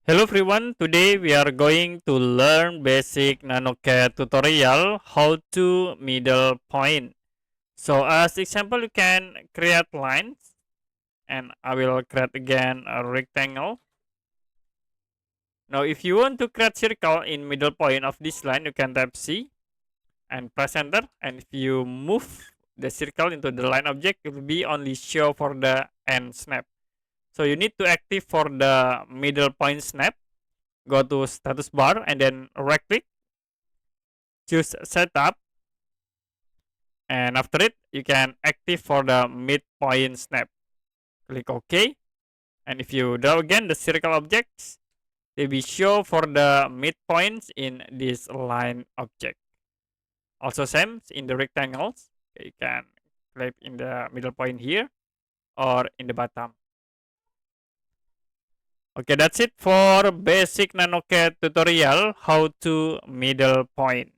Hello everyone, today we are going to learn basic NanoCAD tutorial how to middle point. So as example you can create lines and I will create again a rectangle. Now if you want to create circle in middle point of this line you can tap C and press enter, and if you move the circle into the line object it will be only show for the end snap. So you need to active for the middle point snap. Go to status bar and then right click, choose setup, and after it you can active for the midpoint snap. Click OK, and if you draw again the circle objects, they will show for the midpoints in this line object. Also same in the rectangles, you can click in the middle point here or in the bottom. Okay, that's it for basic NanoCAD tutorial how to middle point.